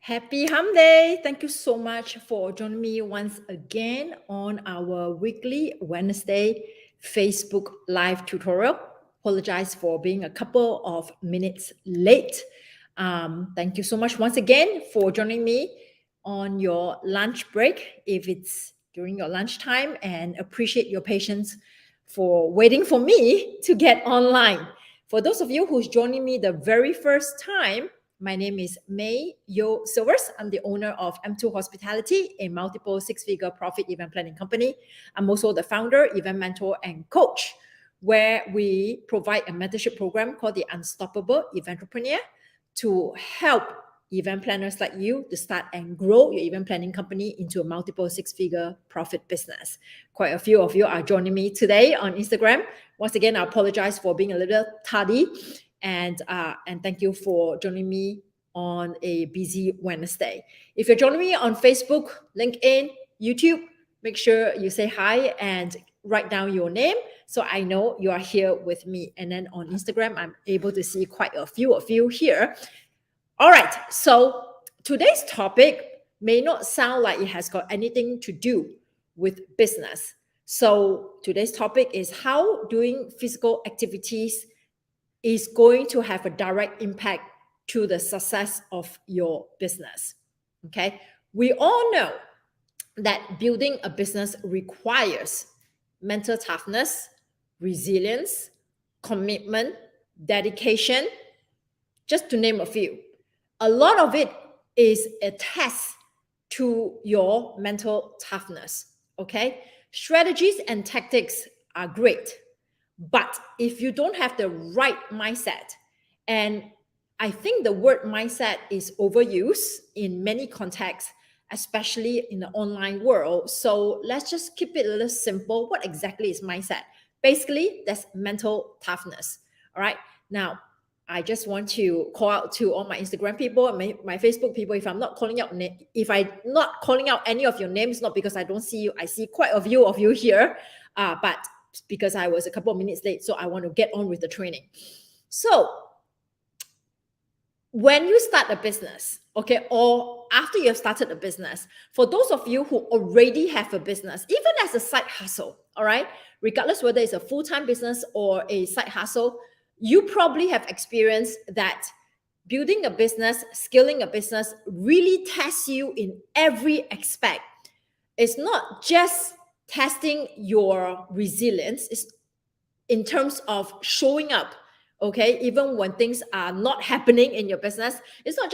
Happy Hum Day! Thank you so much for joining me once again on our weekly Wednesday Facebook live tutorial. Apologize for being a couple of minutes late. Thank you so much once again for joining me on your lunch break, if it's during your lunchtime, and appreciate your patience for waiting for me to get online. For those of you who's joining me the very first time, my name is May Yo Silvers. I'm the owner of M2 Hospitality, a multiple six-figure profit event planning company. I'm also the founder, event mentor, and coach, where we provide a mentorship program called the Unstoppable Eventrepreneur to help event planners like you to start and grow your event planning company into a multiple six-figure profit business. Quite a few of you are joining me today on Instagram. Once again, I apologize for being a little tardy, and thank you for joining me on a busy Wednesday. If you're joining me on Facebook, LinkedIn, YouTube, make sure you say hi and write down your name so I know you are here with me. And then on Instagram, I'm able to see quite a few of you here. All right, so today's topic may not sound like it has got anything to do with business. So today's topic is how doing physical activities is going to have a direct impact to the success of your business. Okay, we all know that building a business requires mental toughness, resilience, commitment, dedication, just to name a few. A lot of it is a test to your mental toughness. Okay, strategies and tactics are great, but if you don't have the right mindset, and I think the word mindset is overused in many contexts, especially in the online world. So let's just keep it a little simple. What exactly is mindset? Basically, that's mental toughness. All right. Now, I just want to call out to all my Instagram people and my Facebook people. If I'm not calling out, if I'm not calling out any of your names, not because I don't see you, I see quite a few of you here, but because I was a couple of minutes late, so I want to get on with the training. So, when you start a business, okay, or after you have started a business, for those of you who already have a business, even as a side hustle, all right, regardless whether it's a full-time business or a side hustle, you probably have experienced that building a business, scaling a business really tests you in every aspect. It's not just testing your resilience, it's in terms of showing up, okay, even when things are not happening in your business. It's not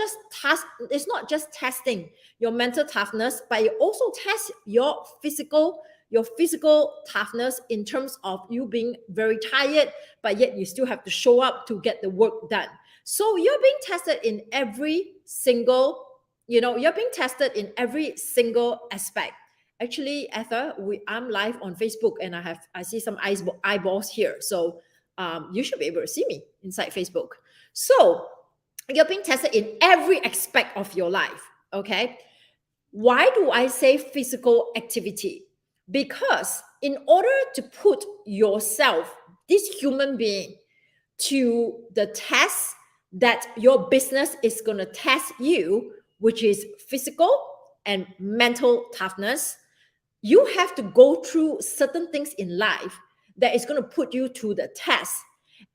just testing your mental toughness, but it also tests your physical toughness in terms of you being very tired, but yet you still have to show up to get the work done. So you're being tested in every single, you're being tested in every single aspect. Actually, Ether, I'm live on Facebook, and I see some eyeballs here. So you should be able to see me inside Facebook. So you're being tested in every aspect of your life. Okay. Why do I say physical activity? Because in order to put yourself, this human being, to the test that your business is going to test you, which is physical and mental toughness, you have to go through certain things in life that is going to put you to the test.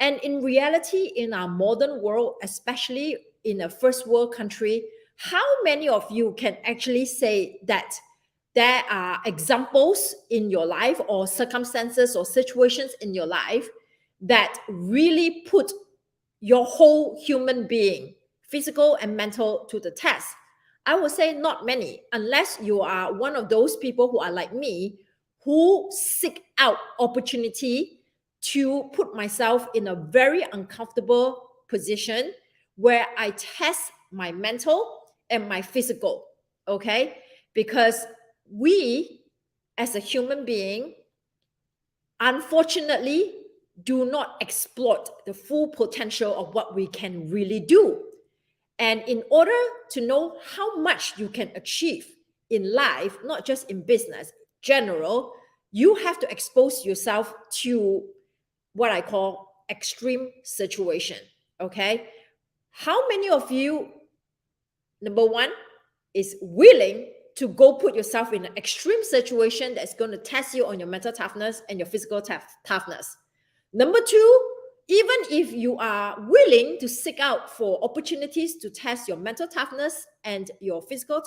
And in reality, in our modern world, especially in a first world country, how many of you can actually say that there are examples in your life or circumstances or situations in your life that really put your whole human being, physical and mental, to the test? I would say not many, unless you are one of those people who are like me, who seek out opportunity to put myself in a very uncomfortable position where I test my mental and my physical, okay? Because we, as a human being, unfortunately, do not exploit the full potential of what we can really do. And in order to know how much you can achieve in life, not just in business, general, you have to expose yourself to what I call extreme situation. Okay. How many of you, number one, is willing to go put yourself in an extreme situation that's going to test you on your mental toughness and your physical toughness. Number two, even if you are willing to seek out for opportunities to test your mental toughness and your physical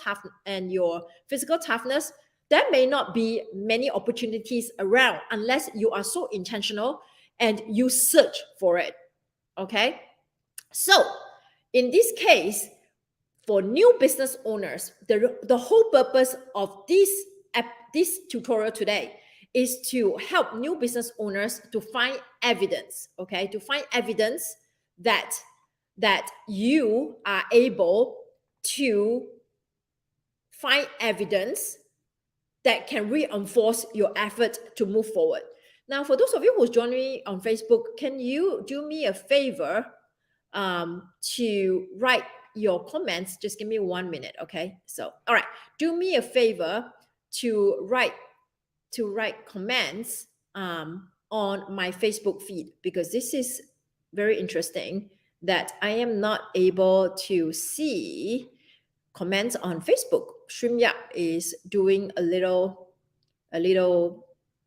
toughness, there may not be many opportunities around unless you are so intentional and you search for it. Okay? So, in this case, for new business owners, the whole purpose of this tutorial today is to help new business owners to find evidence, okay? To find evidence that you are able to find evidence that can reinforce your effort to move forward. Now, for those of you who's joining me on Facebook, can you do me a favor to write your comments? Just give me 1 minute, okay? So, all right, do me a favor to write comments on my Facebook feed, because this is very interesting that I am not able to see comments on Facebook. StreamYard is doing a little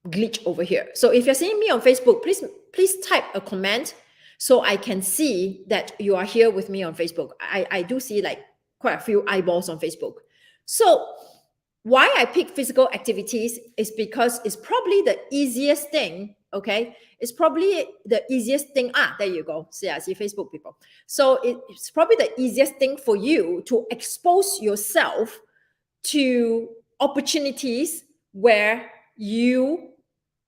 glitch over here. So if you're seeing me on Facebook, please type a comment so I can see that you are here with me on Facebook. I do see like quite a few eyeballs on Facebook. So why I pick physical activities is because it's probably the easiest thing, okay? It's probably the easiest thing. There you go. See, I see Facebook people. So it's probably the easiest thing for you to expose yourself to opportunities where you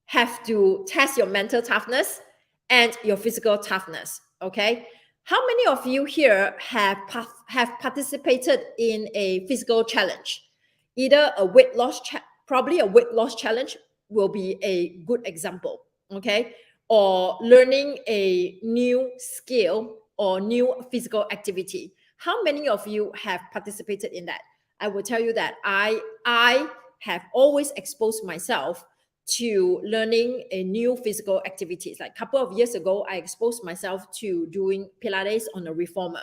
have to test your mental toughness and your physical toughness, okay? How many of you here have participated in a physical challenge? Either a weight loss, probably a weight loss challenge will be a good example, okay? Or learning a new skill or new physical activity. How many of you have participated in that? I will tell you that I have always exposed myself to learning a new physical activities. Like a couple of years ago, I exposed myself to doing Pilates on a reformer.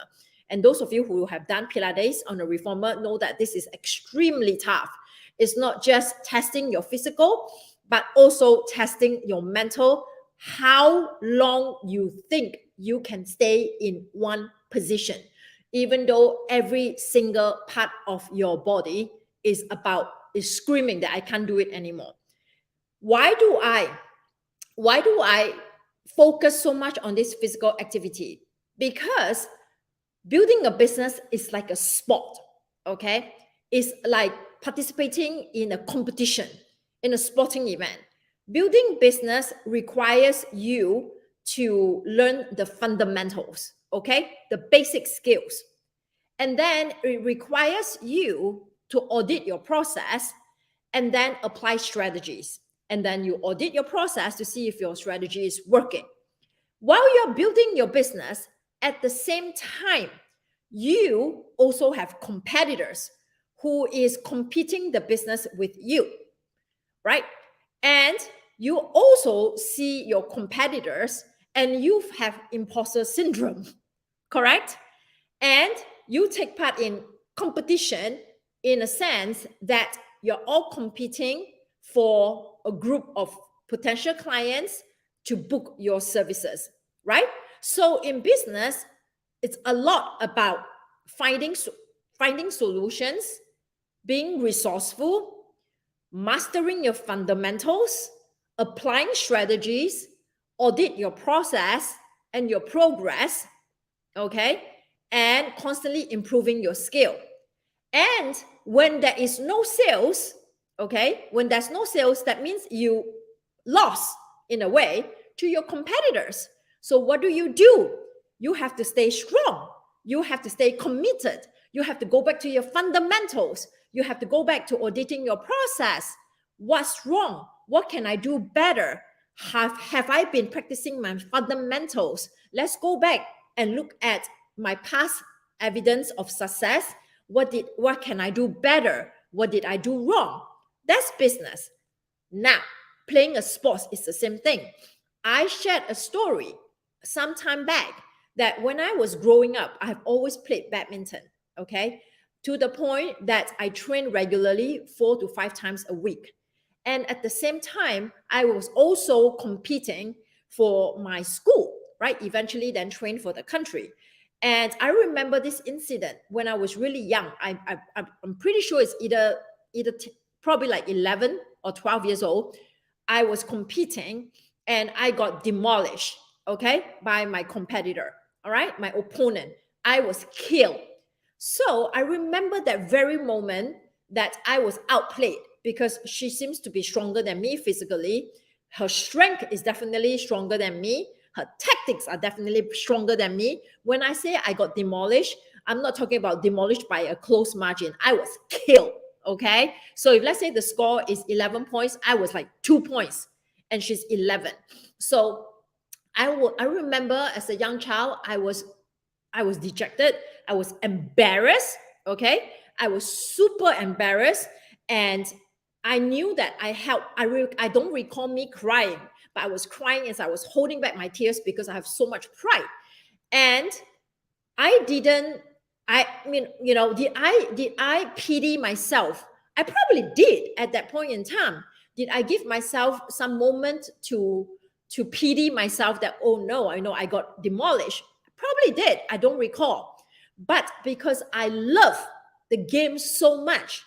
And those of you who have done Pilates on a reformer know that this is extremely tough. It's not just testing your physical, but also testing your mental, how long you think you can stay in one position, even though every single part of your body is screaming that I can't do it anymore. Why do I focus so much on this physical activity? Because building a business is like a sport, okay? It's like participating in a competition, in a sporting event. Building business requires you to learn the fundamentals, okay? The basic skills. And then it requires you to audit your process and then apply strategies. And then you audit your process to see if your strategy is working. While you're building your business, at the same time, you also have competitors who is competing the business with you, right? And you also see your competitors and you have imposter syndrome, correct? And you take part in competition in a sense that you're all competing for a group of potential clients to book your services, right? So in business, it's a lot about finding solutions, being resourceful, mastering your fundamentals, applying strategies, audit your process and your progress, okay? And constantly improving your skill. And when there is no sales, okay, when there's no sales, that means you lost in a way to your competitors. So what do? You have to stay strong. You have to stay committed. You have to go back to your fundamentals. You have to go back to auditing your process. What's wrong? What can I do better? Have I been practicing my fundamentals? Let's go back and look at my past evidence of success. What can I do better? What did I do wrong? That's business. Now, playing a sport is the same thing. I shared a story some time back that when I was growing up, I have always played badminton, okay? to the point that I train regularly 4 to 5 times a week. And at the same time, I was also competing for my school, right? Eventually then trained for the country. And I remember this incident when I was really young. I'm pretty sure it's probably like 11 or 12 years old. I was competing and I got demolished, okay, by my competitor, all right, my opponent. I was killed. So I remember that very moment that I was outplayed because she seems to be stronger than me physically. Her strength is definitely stronger than me. Her tactics are definitely stronger than me. When I say I got demolished, I'm not talking about demolished by a close margin. I was killed, okay? So if let's say the score is 11 points, I was like 2 points and she's 11. So I remember as a young child, I was dejected. I was embarrassed. Okay. I was super embarrassed. And I knew that I don't recall me crying, but I was crying as I was holding back my tears because I have so much pride. And I mean, you know, did I pity myself? I probably did at that point in time. Did I give myself some moment to pity myself that, oh no, I know I got demolished? Probably did. I don't recall. But because I love the game so much,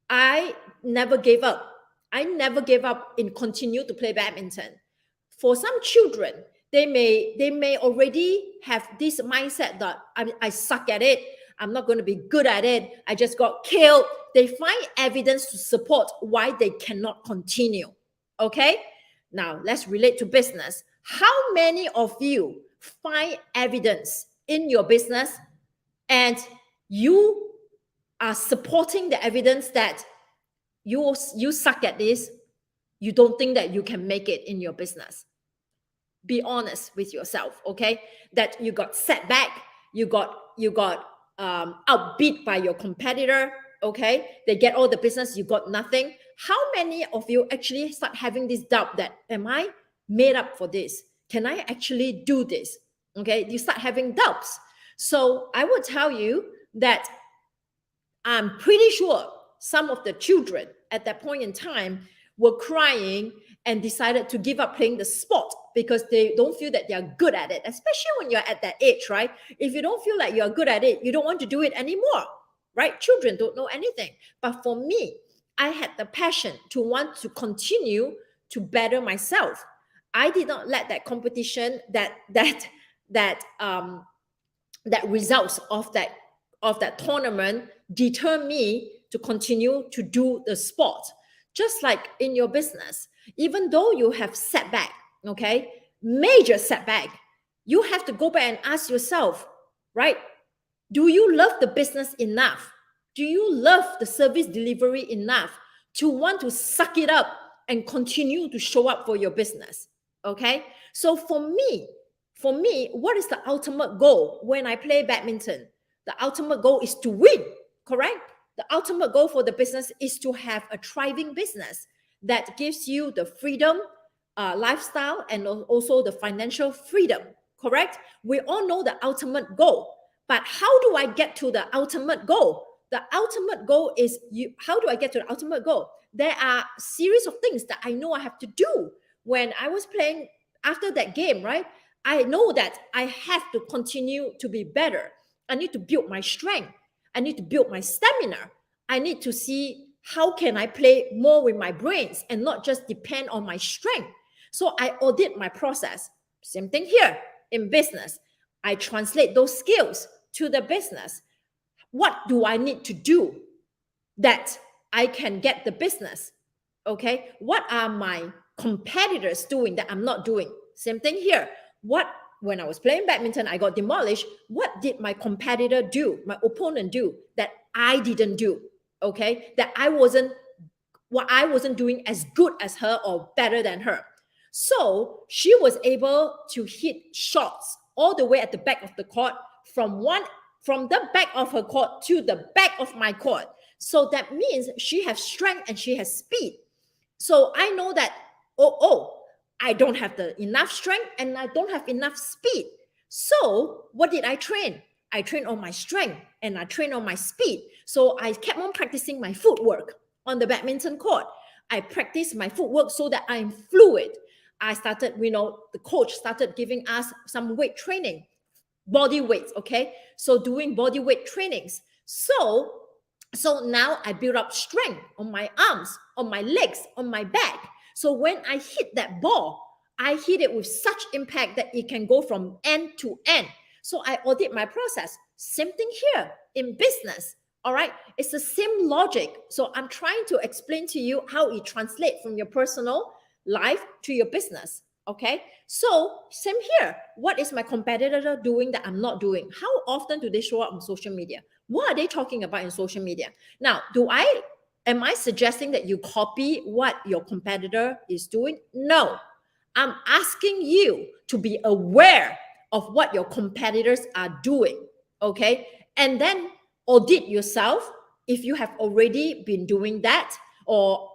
I never gave up. I never gave up in continue to play badminton. For some children, they may already have this mindset that I suck at it. I'm not going to be good at it. I just got killed. They find evidence to support why they cannot continue. Okay? Now, let's relate to business. How many of you find evidence in your business and you are supporting the evidence that you suck at this, you don't think that you can make it in your business? Be honest with yourself, okay? That you got setback, you got outbeat by your competitor, okay? They get all the business, you got nothing. How many of you actually start having this doubt that, am I made up for this? Can I actually do this? Okay, you start having doubts. So I will tell you that I'm pretty sure some of the children at that point in time were crying and decided to give up playing the sport because they don't feel that they're good at it, especially when you're at that age, right? If you don't feel like you're good at it, you don't want to do it anymore, right? Children don't know anything. But for me, I had the passion to want to continue to better myself. I did not let that competition, that results of that tournament deter me to continue to do the sport. Just like in your business, even though you have setback, okay, major setback, you have to go back and ask yourself, right? Do you love the business enough? Do you love the service delivery enough to want to suck it up and continue to show up for your business? Okay. So for me, what is the ultimate goal when I play badminton? The ultimate goal is to win, correct? The ultimate goal for the business is to have a thriving business that gives you the freedom, lifestyle, and also the financial freedom, correct? We all know the ultimate goal, but how do I get to the ultimate goal? The ultimate goal is how do I get to the ultimate goal? There are a series of things that I know I have to do. When I was playing after that game, right? I know that I have to continue to be better. I need to build my strength. I need to build my stamina. I need to see how can I play more with my brains and not just depend on my strength. So I audit my process. Same thing here in business. I translate those skills to the business. What do I need to do that I can get the business? Okay. What are my competitors doing that I'm not doing? Same thing here. When I was playing badminton, I got demolished. What did my competitor do, my opponent do that I didn't do? Okay, that I wasn't doing as good as her or better than her. So she was able to hit shots all the way at the back of the court from the back of her court to the back of my court. So that means she has strength and she has speed. So I know that, I don't have enough strength and I don't have enough speed. So what did I train? I train on my strength, and I train on my speed. So I kept on practicing my footwork on the badminton court. I practiced my footwork so that I'm fluid. I started, the coach started giving us some weight training, body weights, okay? So doing body weight trainings. So now I build up strength on my arms, on my legs, on my back. So when I hit that ball, I hit it with such impact that it can go from end to end. So I audit my process. Same thing here in business. All right. It's the same logic. So I'm trying to explain to you how it translates from your personal life to your business. Okay. So same here. What is my competitor doing that I'm not doing? How often do they show up on social media? What are they talking about in social media? Now, am I suggesting that you copy what your competitor is doing? No. I'm asking you to be aware of what your competitors are doing. Okay. And then audit yourself if you have already been doing that, or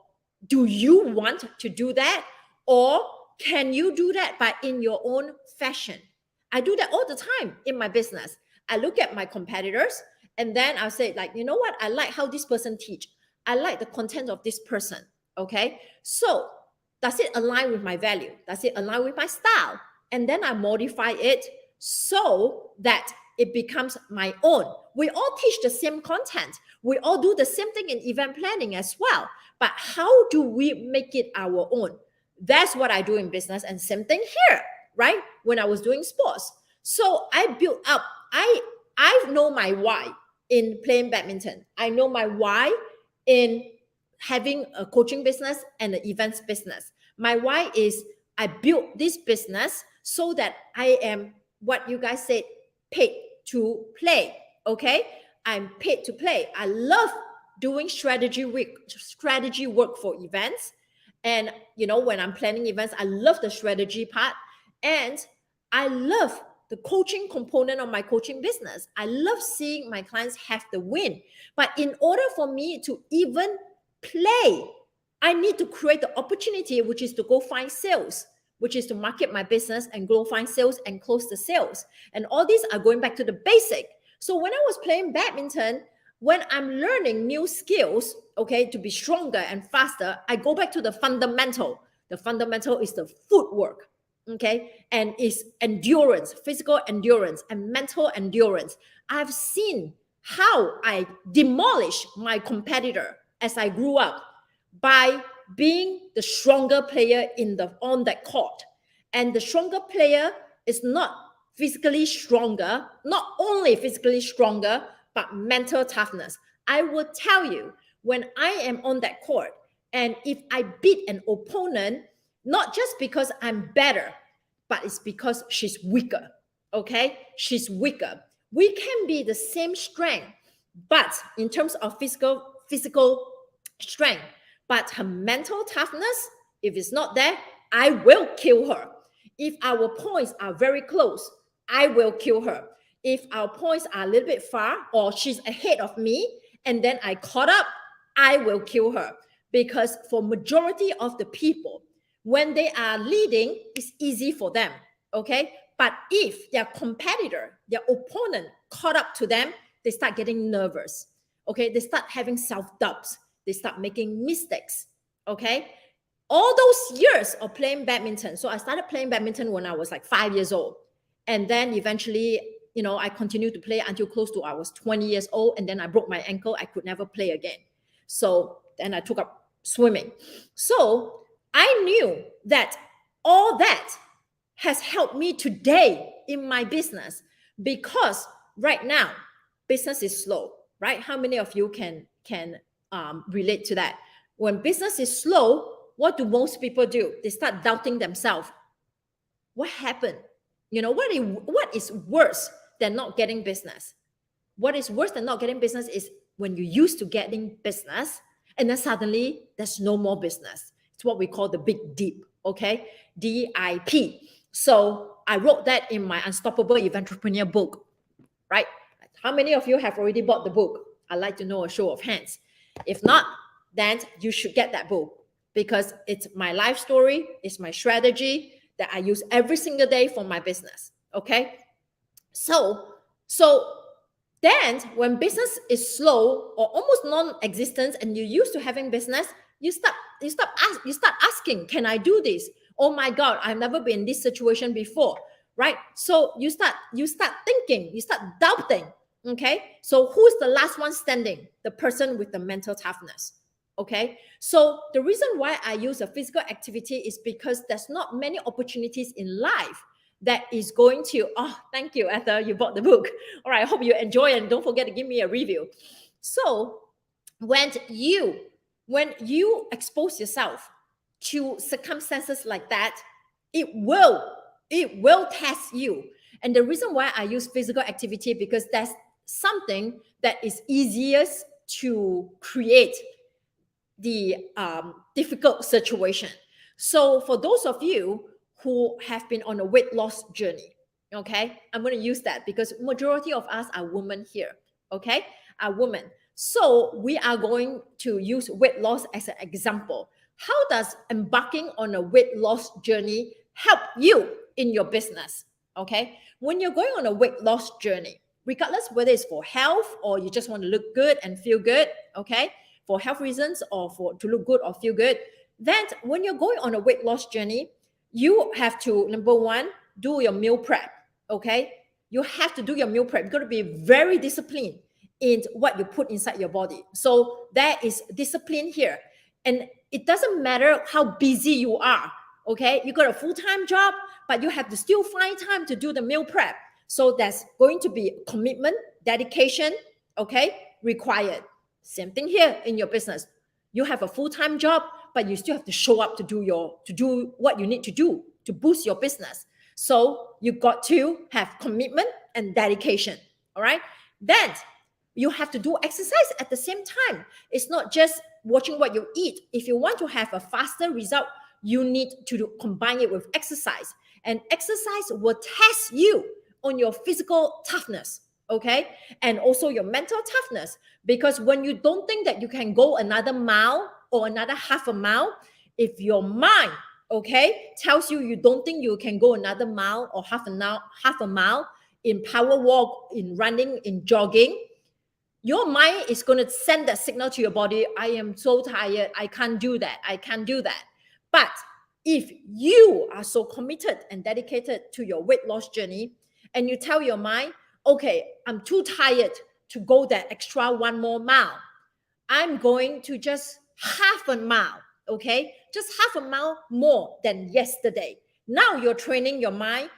do you want to do that, or can you do that but in your own fashion? I do that all the time in my business. I look at my competitors and then I'll say, like, you know what? I like how this person teach. I like the content of this person. Okay. So does it align with my value? Does it align with my style? And then I modify it so that it becomes my own. We all teach the same content. We all do the same thing in event planning as well. But how do we make it our own? That's what I do in business, and same thing here, right? When I was doing sports. So I built up, I know my why in playing badminton. I know my why in having a coaching business and an events business. My why is I built this business so that I am, what you guys said, paid to play. Okay, I'm paid to play. I love doing strategy work for events. And when I'm planning events, I love the strategy part, and I love the coaching component of my coaching business. I love seeing my clients have the win. But in order for me to even play, I need to create the opportunity, which is to go find sales, which is to market my business and go find sales and close the sales. And all these are going back to the basic. So when I was playing badminton, when I'm learning new skills, okay, to be stronger and faster, I go back to the fundamental. The fundamental is the footwork, okay, and is endurance, physical endurance and mental endurance. I've seen how I demolish my competitor as I grew up by being the stronger player on that court. And the stronger player is not physically stronger, not only physically stronger, but mental toughness. I will tell you, when I am on that court, and if I beat an opponent, not just because I'm better, but it's because she's weaker. Okay? She's weaker. We can be the same strength, but in terms of physical strength, but her mental toughness, if it's not there, I will kill her. If our points are very close, I will kill her. If our points are a little bit far, or she's ahead of me and then I caught up, I will kill her. Because for majority of the people, when they are leading, it's easy for them, okay? But if their competitor, their opponent caught up to them, they start getting nervous, okay? They start having self-doubts. They start making mistakes, okay? All those years of playing badminton. So I started playing badminton when I was like 5 years old. And then eventually, I continued to play until close to I was 20 years old. And then I broke my ankle. I could never play again. So then I took up swimming. So I knew that all that has helped me today in my business, because right now, business is slow, right? How many of you can relate to that? When business is slow, what do most people do? They start doubting themselves. What happened? What is worse than not getting business? What is worse than not getting business is when you're used to getting business and then suddenly there's no more business. It's what we call the big dip, okay? DIP. So I wrote that in my Unstoppable Entrepreneur book, right? How many of you have already bought the book? I'd like to know a show of hands. If not, then you should get that book, because it's my life story, it's my strategy that I use every single day for my business, okay? So Then when business is slow or almost non-existent and you're used to having business, you start asking, can I do this? Oh my God, I've never been in this situation before, right? So you start thinking, you start doubting. Okay, so who's the last one standing? The person with the mental toughness. Okay, so the reason why I use a physical activity is because there's not many opportunities in life that is going to, oh, thank you, Ethel, you bought the book. All right, I hope you enjoy and don't forget to give me a review. So when you expose yourself to circumstances like that, it will test you. And the reason why I use physical activity, because that's something that is easiest to create the difficult situation. So for those of you who have been on a weight loss journey, okay, I'm going to use that because majority of us are women here, okay, are women. So we are going to use weight loss as an example. How does embarking on a weight loss journey help you in your business? Okay, when you're going on a weight loss journey, regardless whether it's for health or you just want to look good and feel good, okay, for health reasons or for to look good or feel good, then when you're going on a weight loss journey, you have to, number one, do your meal prep. Okay, you have to do your meal prep. You've got to be very disciplined in what you put inside your body. So there is discipline here, and it doesn't matter how busy you are. Okay, you got a full-time job, but you have to still find time to do the meal prep. So there's going to be commitment, dedication, okay, required. Same thing here in your business. You have a full-time job, but you still have to show up to do what you need to do to boost your business. So you got to have commitment and dedication. All right. Then you have to do exercise at the same time. It's not just watching what you eat. If you want to have a faster result, you need to combine it with exercise. And exercise will test you on your physical toughness, okay? And also your mental toughness. Because when you don't think that you can go another mile or another half a mile, if your mind, okay, tells you you don't think you can go another mile or half a mile in power walk, in running, in jogging, your mind is going to send that signal to your body, I am so tired, I can't do that, I can't do that. But if you are so committed and dedicated to your weight loss journey, and you tell your mind, okay, I'm too tired to go that extra one more mile, I'm going to just half a mile, okay? Just half a mile more than yesterday. Now you're training your mind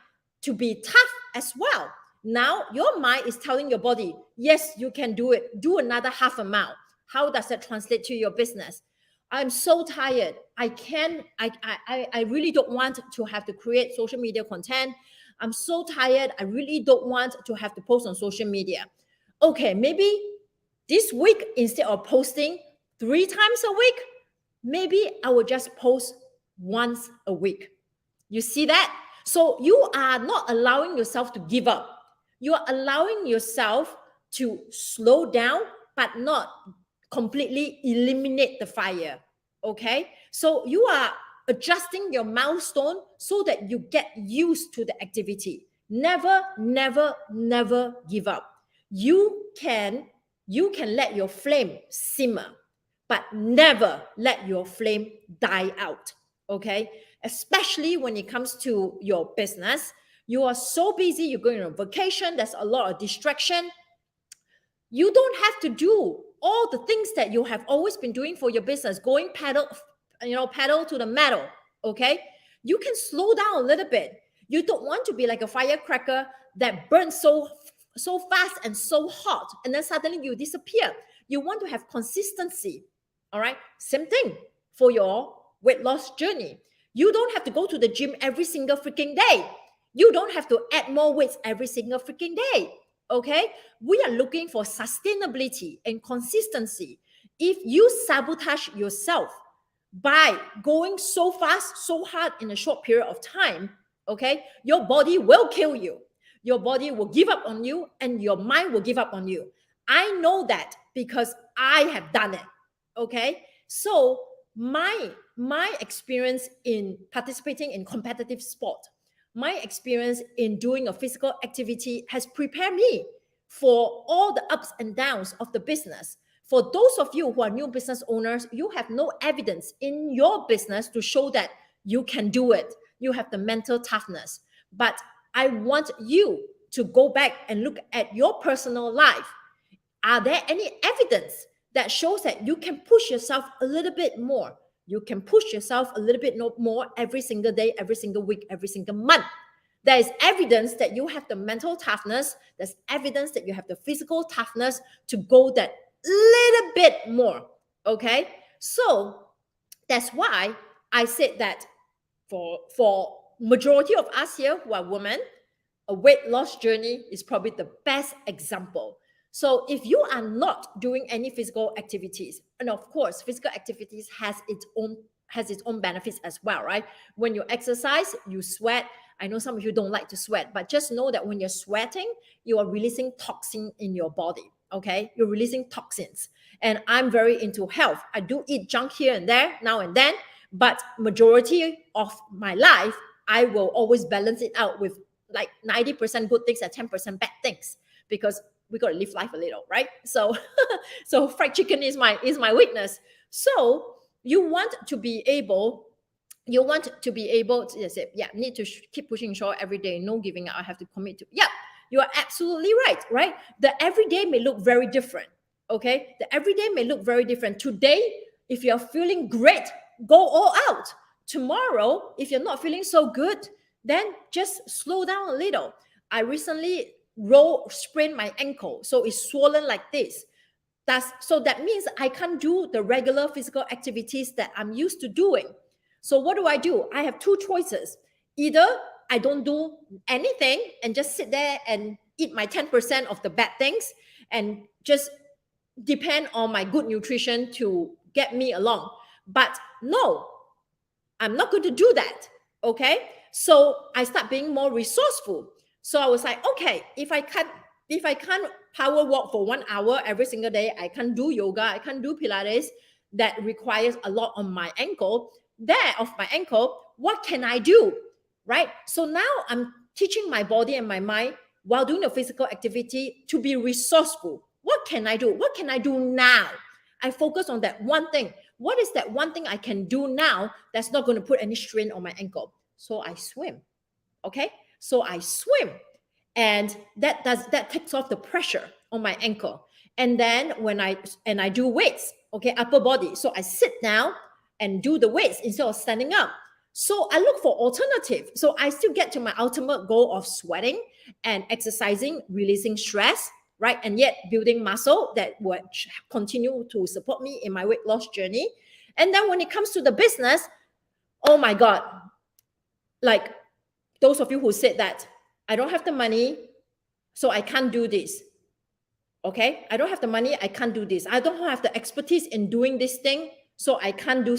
to be tough as well. Now your mind is telling your body, yes, you can do it. Do another half a mile. How does that translate to your business? I'm so tired. I really don't want to have to create social media content. I'm so tired. I really don't want to have to post on social media. Okay, maybe this week, instead of posting 3 times a week, maybe I will just post once a week. You see that? So you are not allowing yourself to give up. You are allowing yourself to slow down, but not completely eliminate the fire. Okay? So you are adjusting your milestone so that you get used to the activity. Never, never, never give up. You can let your flame simmer, but never let your flame die out. Okay? Especially when it comes to your business. You are so busy, you're going on vacation, there's a lot of distraction. You don't have to do all the things that you have always been doing for your business, going pedal to the metal, okay? You can slow down a little bit. You don't want to be like a firecracker that burns so fast and so hot, and then suddenly you disappear. You want to have consistency, all right? Same thing for your weight loss journey. You don't have to go to the gym every single freaking day. You don't have to add more weights every single freaking day. Okay? We are looking for sustainability and consistency. If you sabotage yourself by going so fast, so hard in a short period of time, okay, your body will kill you. Your body will give up on you and your mind will give up on you. I know that because I have done it. Okay? So my experience in participating in competitive sport, my experience in doing a physical activity has prepared me for all the ups and downs of the business. For those of you who are new business owners, you have no evidence in your business to show that you can do it. You have the mental toughness. But I want you to go back and look at your personal life. Are there any evidence that shows that you can push yourself a little bit more? You can push yourself a little bit more every single day, every single week, every single month. There is evidence that you have the mental toughness. There's evidence that you have the physical toughness to go that little bit more. Okay? So that's why I said that for majority of us here who are women, a weight loss journey is probably the best example. So if you are not doing any physical activities, and of course, physical activities has its own benefits as well, right? When you exercise, you sweat. I know some of you don't like to sweat, but just know that when you're sweating, you are releasing toxin in your body. Okay, you're releasing toxins. And I'm very into health. I do eat junk here and there, now and then, but majority of my life, I will always balance it out with like 90% good things and 10% bad things, because we got to live life a little, right? So so fried chicken is my weakness. So you want to be able to say, yeah, need to keep pushing short every day, no giving up, I have to commit to. Yeah, you are absolutely right? The everyday may look very different. Okay, the everyday may look very different. Today, if you're feeling great, go all out. Tomorrow, if you're not feeling so good, then just slow down a little. I recently sprained my ankle, so it's swollen like this. So that means I can't do the regular physical activities that I'm used to doing. So what do? I have two choices. Either I don't do anything and just sit there and eat my 10% of the bad things and just depend on my good nutrition to get me along. But no, I'm not going to do that. Okay. So I start being more resourceful. So I was like, okay, if I can't power walk for 1 hour every single day, I can't do yoga, I can't do Pilates, that requires a lot on my ankle, what can I do? Right? So now I'm teaching my body and my mind while doing the physical activity to be resourceful. What can I do? What can I do now? I focus on that one thing. What is that one thing I can do now that's not going to put any strain on my ankle? So I swim. Okay? So I swim, and that takes off the pressure on my ankle. And then when I do weights, okay, upper body. So I sit down and do the weights instead of standing up. So I look for alternative. So I still get to my ultimate goal of sweating and exercising, releasing stress, right? And yet building muscle that will continue to support me in my weight loss journey. And then when it comes to the business, oh my God, like those of you who said that I don't have the money, so I can't do this. Okay, I don't have the money, I can't do this. I don't have the expertise in doing this thing, so I can't do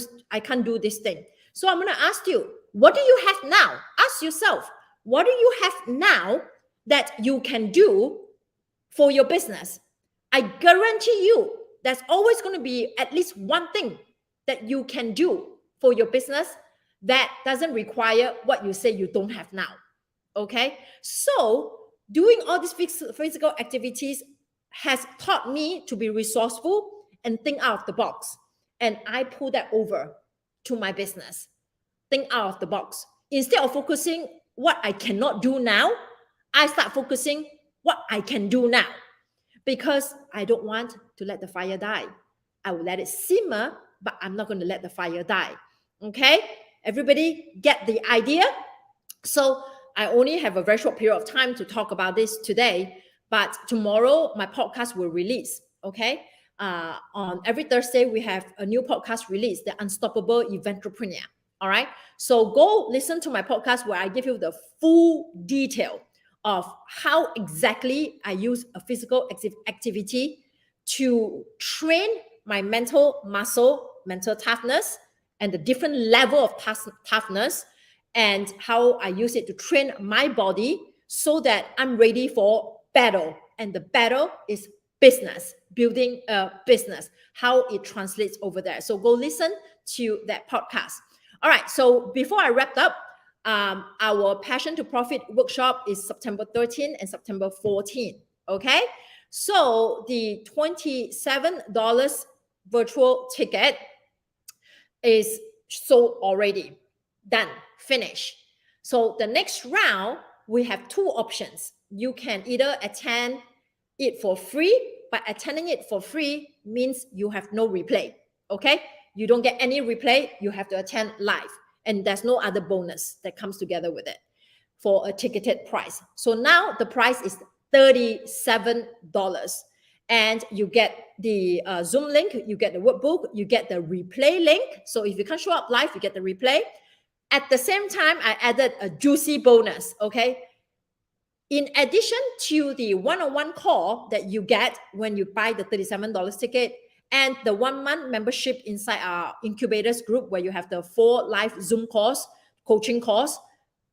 this thing. So I'm going to ask you, what do you have now? Ask yourself, what do you have now that you can do for your business? I guarantee you there's always going to be at least one thing that you can do for your business that doesn't require what you say you don't have now. Okay, so doing all these physical activities has taught me to be resourceful and think out of the box. And I pull that over to my business. Think out of the box. Instead of focusing what I cannot do now, I start focusing what I can do now, because I don't want to let the fire die. I will let it simmer, but I'm not going to let the fire die. Okay, everybody get the idea? So I only have a very short period of time to talk about this today, but tomorrow my podcast will release. Okay, on every Thursday we have a new podcast release, the Unstoppable Eventrepreneur. All right, so go listen to my podcast where I give you the full detail of how exactly I use a physical activity to train my mental muscle, mental toughness, and the different level of toughness, and how I use it to train my body so that I'm ready for battle. And the battle is business, building a business, how it translates over there. So go listen to that podcast. All right, so before I wrap up, our Passion to Profit workshop is September 13 and September 14. Okay, so the $27 virtual ticket is sold already, done, finished. So the next round, we have two options. You can either attend it for free, but attending it for free means you have no replay. Okay, you don't get any replay, you have to attend live, and there's no other bonus that comes together with it for a ticketed price. So now the price is $37, and you get the Zoom link, you get the workbook, you get the replay link. So if you can't show up live, you get the replay. At the same time, I added a juicy bonus, okay? In addition to the one-on-one call that you get when you buy the $37 ticket and the 1 month membership inside our incubators group where you have the 4 live Zoom calls, coaching calls,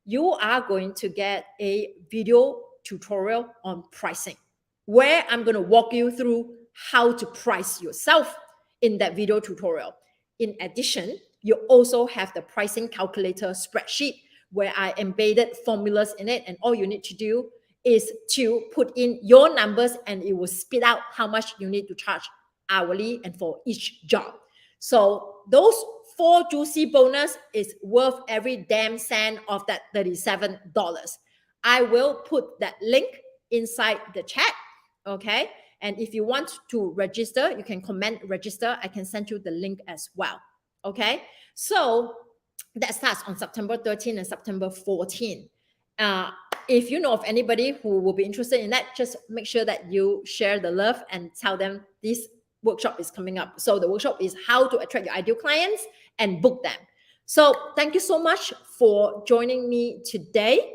you are going to get a video tutorial on pricing where I'm going to walk you through how to price yourself in that video tutorial. In addition, you also have the pricing calculator spreadsheet where I embedded formulas in it, and all you need to do is to put in your numbers and it will spit out how much you need to charge hourly and for each job. So those 4 juicy bonus is worth every damn cent of that $37. I will put that link inside the chat, okay? And if you want to register, you can comment register. I can send you the link as well, okay? So that starts on September 13 and September 14. If you know of anybody who will be interested in that, just make sure that you share the love and tell them this workshop is coming up. So the workshop is how to attract your ideal clients and book them. So thank you so much for joining me today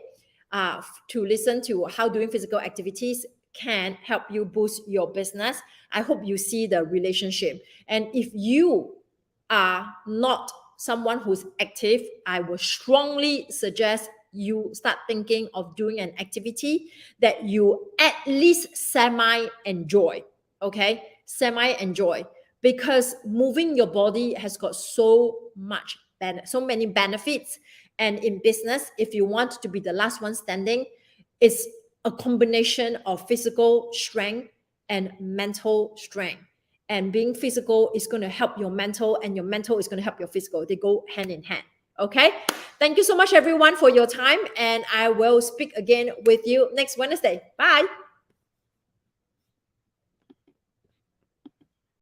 to listen to how doing physical activities can help you boost your business. I hope you see the relationship. And if you are not someone who's active, I would strongly suggest you start thinking of doing an activity that you at least semi-enjoy, okay? Semi-enjoy, because moving your body has got so many benefits. And in business, if you want to be the last one standing, it's a combination of physical strength and mental strength. And being physical is going to help your mental, and your mental is going to help your physical. They go hand in hand. Okay. Thank you so much, everyone, for your time. And I will speak again with you next Wednesday. Bye.